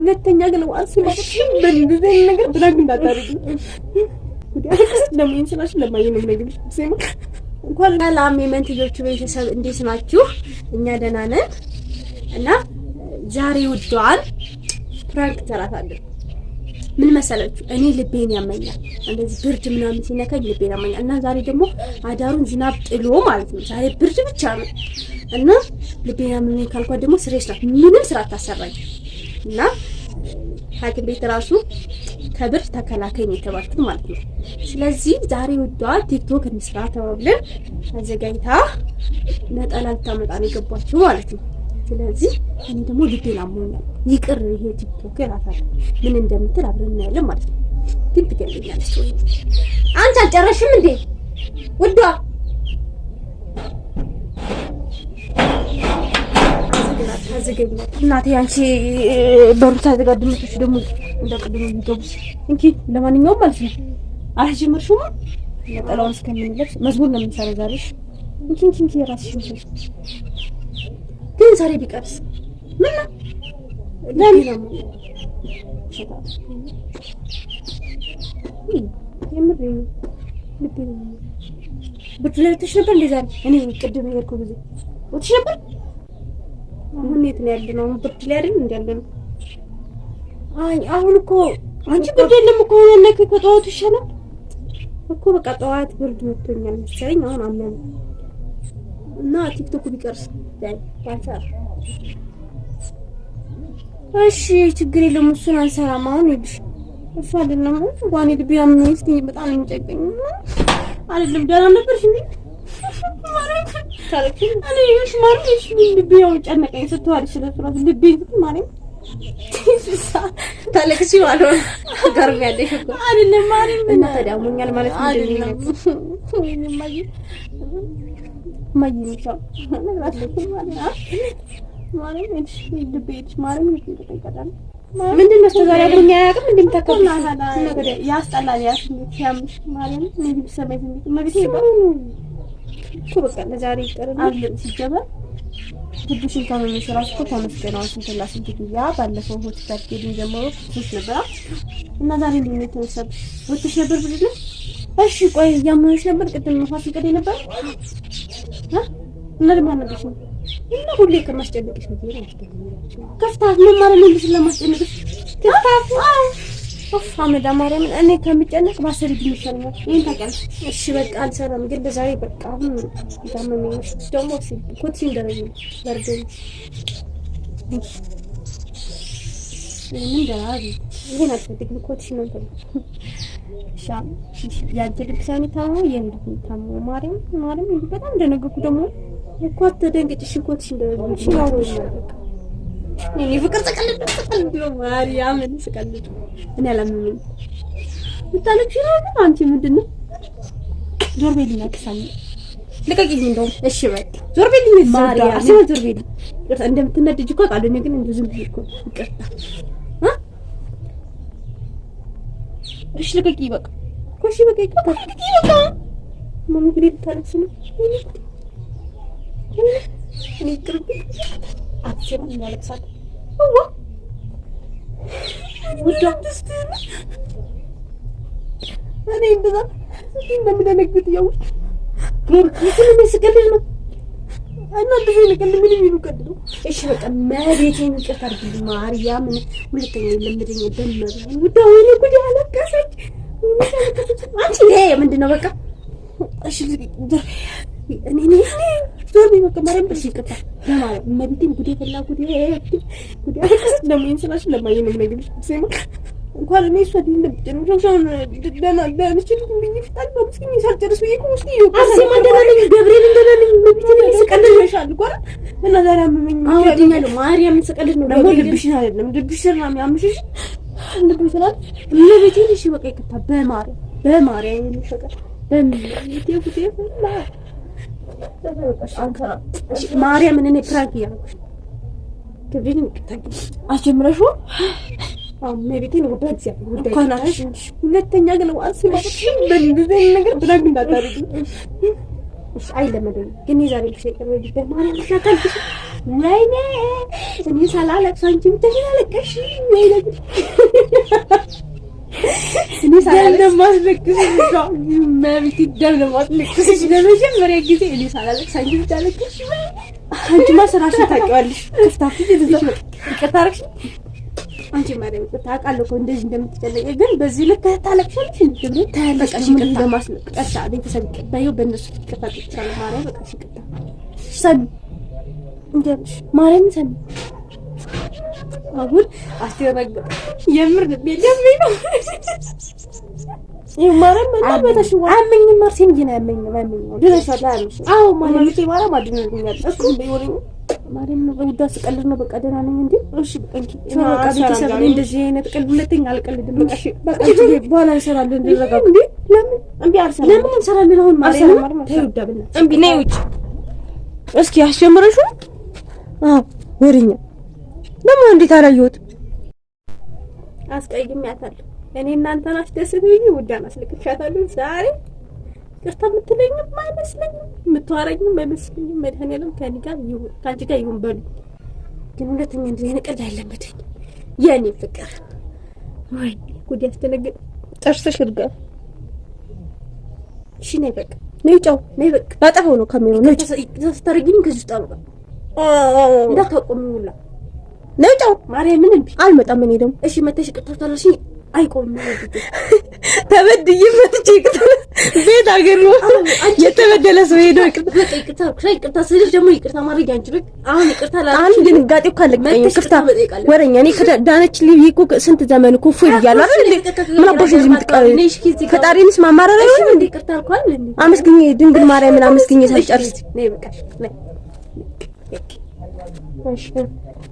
ሁለተኛ ግን ዋንስ በእንደዚህ ነገር ብላግ እንዳታረጊ ለምን እንስላሽ ለማየን ነው ነገር ሲማ እንኳን ሰላም የመንትዮቹ ቤተሰብ እንዴት ናችሁ? እኛ ደህና ነን። እና ዛሬ ውዷን ፍራንክ ተራታለሁ። ምን መሰላችሁ? እኔ ልቤን ያመኛል፣ እንደዚህ ብርድ ምናምን ሲነካኝ ልቤን ያመኛል። እና ዛሬ ደግሞ አዳሩን ዝናብ ጥሎ ማለት ነው። ዛሬ ብርድ ብቻ ነው እና ልቤን ያመኛል ካልኳት ደግሞ ስሬስ ናት፣ ምንም ስራ አታሰራኝ እና ሐኪም ቤት ራሱ ከብር ተከላካይ ነው የተባልኩት ማለት ነው። ስለዚህ ዛሬ ውዷ ቲክቶክ እንስራ ተባብለን አዘጋጅታ ነጠላ ልታመጣ ነው የገባችው ማለት ነው። ስለዚህ እኔ ደግሞ ልቤን አሞኛል፣ ይቅር ይሄ ቲክቶክ እላታለሁ። ምን እንደምትል አብረን እናያለን ማለት ነው። ግን ትገልኛለች ወይ አንቺ አልጨረሽም እንዴ ውዷ? አዘገኝ እናቴ አንቺ በሩታ ተጋድመሽ ደግሞ እንደቀደም ይገቡስ እንኪ። ለማንኛውም ማለት ነው አልጀመርሽውም ነጠላውን እስከምንለብስ መዝሙር ነው የምንሰራው ዛሬ። እንኪ የራስሽ ነው። ግን ዛሬ ቢቀርስ ምን ነው ለምን ነው የምር ብትለጥሽ ነበር እንዴ ዛሬ? እኔ ቅድም የሄድኩ ጊዜ ወጥሽ ነበር። አሁን የት ነው ያለነው? ብርድ ላይ አይደል እንዴ ያለነው? አይ አሁን እኮ አንቺ ብርድ የለም እኮ ያለከ ከጠዋቱ ይሻላል እኮ። በቃ ጠዋት ብርድ መጥቶኛል መሰለኝ። አሁን አመመኝ እና ቲክቶክ ቢቀርስ ያንሳር። እሺ ችግር የለውም እሱን አንሰራም። አሁን ይልሽ እሱ አይደለም ዋኔ ልብ ያምነኝ እስኪ በጣም እንጨቀኝ አይደለም። ደህና ነበርሽ እንዴ? ታለክኝ እኔ እሺ ማርሽ ልብ ያው ጨነቀኝ ስትዋሪ ስለፍራት ልብ ማለት ታለክሽ ማለት ጋርም ያለሽ እኮ አይደለም ማለት እና ተዳሙኛል ማለት አይደለም። ወይኔ ማይ ነው ነግራችሁ ማለት እሺ ልብ ይልሽ ማለት ይተቀጣል። ምንድነው ተዛሬ ያለኝ አያውቅም እንደምታከብና ነገር ያስጠላል ያስምሽ ማለት ነው። እኔ ቢሰማኝ ማለት ነው ኩሩካ ለዛሬ ይቀርልኝ ሲጀመር ትብሽን ካመመሽ ራስ እኮ ተመስገናው ስንትላ ስንትያ ባለፈው ሆስፒታል ሄድን ጀምሮ ትንሽ ነበር እና ዛሬ እንደምን ተወሰብ ወጥሽ ነበር ብለሽ ነው? እሺ ቆይ ያመመሽ ነበር ቅድም ሆስፒታል ቀደይ ነበር እና ለምን አነበሽ ነው? እና ሁሌ ከማስጨነቅሽ ነው ከፍታት ምን ማለት ነው? ስለማስጨነቅሽ ከፍታት አመዳ ማርያም እኔ ከምጨነቅ ማሰሪ ይችላል። ይሄን ታውቂያለሽ። እሺ በቃ አልሰራም፣ ግን ለዛሬ በቃ አሁን ታመመኝ ደግሞ ኮት ሲንደረኝ በርዶኝ ምን ደራሪ ይሄን አልፈልግም። ኮት ሲንደረኝ ሻም ያንቺ ሳኒ ታሙ የንዱ ታሙ ማርያም በጣም ደነገኩ። ደግሞ እኮ ተደንግጥሽ ኮት ሲንደረኝ ይችላል። እኔ ፍቅር ተቀልድ ነው ማርያምን ተቀልድ እኔ አላምንም። ብታለክሽ ነው አንቺ ምንድነው? ዞር በይልኝ አክሳኝ ልቀቂኝ እንደው እሺ በቃ ዞር በይልኝ ማርያም አሰብ ዞር በይልኝ። እንደምትነድጂ እኮ ቃል ነው ግን እንደው ዝም ብዬሽ እኮ ይቅርታ እሺ ልቀቂኝ በቃ ኮሺ በቃ ይቅርታ ልቀቂኝ በቃ ማሙ ግዴታ ታለክሽ ነው እኔ ይቅርብ አትሽም ያለክሳት ውዷ እኔ እንደዛ እንደምደነግጥ ያው ግን ምን መስቀልሽ ነው እና እንደዚህ ለቀል ምን ይሉ ቀድሉ። እሺ በቃ ማቤቴን ይቅርታ አድርጊልኝ ማርያም። ሁለተኛ ለምደኝ ደመረ ውዷ ወይኔ ጉድ አለቀሰች። አንቺ ይሄ ምንድነው? በቃ እሺ እኔ ዞር በቃ ማርያም በሽ ይቅርታ ለማለት መብቴን ጉዴ ፈላ ጉዴ አለቀሰች። ለምን ስላሽ ለማየን ነው ነገር ሲማ እንኳን እኔ እሷ ድንብጥን ጆጆን ደናንችል ምን ይፍታል በምስኪን ይሳልጨርስ ወይ ኮስቲ አርሴማ እንደናለኝ ገብርኤል እንደናለኝ መብቴን ይስቀልልሻል ጓራ እና ዛሬ አመመኝ ያገኛል ማርያም ይስቀልልሽ ነው ደግሞ ልብሽን አይደለም ልብሽን ነው የሚያምሽሽ ልብሽ ስላል መብቴን እሺ በቃ ይቅርታ በማርያም ይፈቀድ በምን ማርያም እኔ ፕራንክ ያደረኩሽ ከብሪን ታቂ አጀምረሹ መብቴን ወዳጅ ያውቃናሽ። ሁለተኛ ግን ዋንስ በእንደዚህ ነገር ብላግ እንዳታረጊ እሺ። አይለመደኝ ግን ዛሬ ብቻ ይቀርበኝ በማርያም ታታልሽ ወይኔ እኔ ሳላለቅስ አንቺ ብቻሽ አለቀሽ። ወይኔ እኔ ሳላለቅስ ማስለቅስ ነው ማሚቲ ደም ለማስለቅስ ለመጀመሪያ ጊዜ እኔ ሳላለቅስ አንቺ ብቻ አለቀሽ። አንቺ ማሰራሽን ታውቂዋለሽ። ክፍታፍ ይዘሽ ይቅርታ አደረግሽ። አንቺ ማርያም ታውቃለሁ እኮ እንደዚህ እንደምትጨነቂ፣ ግን በዚህ ልክ ታለቅሻለሽ እንዴ? ብለ ታለቅሽ ይቅርታ ለማስለቅስ ቤተሰብ ይቀባየው በእነሱ ይቅርታ ትችላለሽ። ማርያም በቃ ይቅርታ ሰሚ እንደምሽ ማርያም ሰሚ አሁን አስተረጋጋ የምር ደም ነው የማረም ማለት ነው። አመኝ ማርሴን ግን አመኝ ድረሻላ አምሽ አዎ ማለት ማርያም አድነኛል እሱ እንደሆነኝ ማርያም ነው ወዳ ስቀልድ ነው። በቃ ደህና ነኝ እንዴ? እሺ በቃ ቤተሰብ እንደዚህ አይነት ቀልድ ሁለተኛ አልቀልድም። በቃ በኋላ እንሰራለን እንደረጋጋ እንዴ። ለምን እንዴ አርሰናል ለምን እንሰራለን? አሁን ማርያም ተይውዳብና እንዴ ነይ ውጭ እስኪ አስጀምረሽ ወሬኛ ለምን እንዴት አላየሁት? አስቀይሜያታለሁ። እኔ እናንተን አስደስትብኝ ውዳን አስለቅሻታለሁ። ዛሬ ይቅርታ የምትለኝም አይመስለኝም የምትዋረኝም አይመስለኝም። መድኃኒዓለም ከእኔ ጋር ይሁን ከአንቺ ጋር ይሁን በሉ። ግን ሁለተኛ እንደዚህ አይነት ቀልድ አይለመደኝ የኔ ፍቅር። ወይ ጉድ ያስደነግጥ ጥርስሽ እርጋፍ። እሺ ነይ በቃ ነይ ጫው ነይ በቃ አጠፋው ነው ካሜራው ነይ ተስተርጊኝ ከዚህ ውስጥ አውጣ እንዳታቆሚ ሁላ ነይ ጫው ማርያምን እንቢ አልመጣም። እኔ ደግሞ እሺ መተሽ ቅጥታታለሽ አይቆም ተበድዬ መጥቼ ቤት አገር ነው የተበደለ ሰው ሄዶ ይቅርታ ስለሽ ደግሞ ይቅርታ ማድረግ አንችልም። አሁን ይቅርታ አንድ ድንጋጤው ካለቀኝ ክፍታ ወረኛ እኔ ከዳነች ልይ እኮ ስንት ዘመን እኮ ፉል ይያለው አይደል? ምን አባሽ እዚህ ምትቀር ፈጣሪንስ ማማረር አይሆን እንዴ? ይቅርታ አልኳል እንዴ? አመስግኝ ድንግል ማርያምን አመስግኝ ሳይጨርስ ነይ በቃሽ ነይ እሺ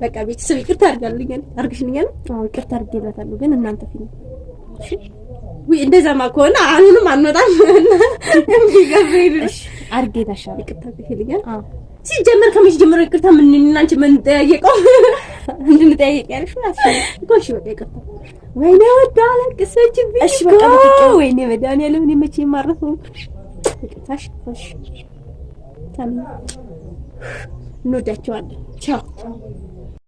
በቃ ቤተሰብ ይቅርታ አድርግሽልኛል። አዎ ይቅርታ አድርጌላታለሁ። ግን እናንተ ፊት እሺ ወይ እንደዛማ ከሆነ አሁንም አንወጣም። እንዴ ገብርኤልሽ አድርጌታሻል። ይቅርታ አድርጌልኛል። አዎ ሲጀመር ከመቼ ጀምሮ ይቅርታ ምን እናንቺ ምን ጠያየቀው እንድንጠያየቅ ያለሽ ማለት ነው እኮ። እሺ በቃ ይቅርታ ወይኔ ወዳ አለቅሰችብኝ። እሺ በቃ ወይኔ መድኃኒዓለም እኔ መቼ የማረፈው ይቅርታሽ። እሺ ታዲያ እንወዳቸዋለን። ቻው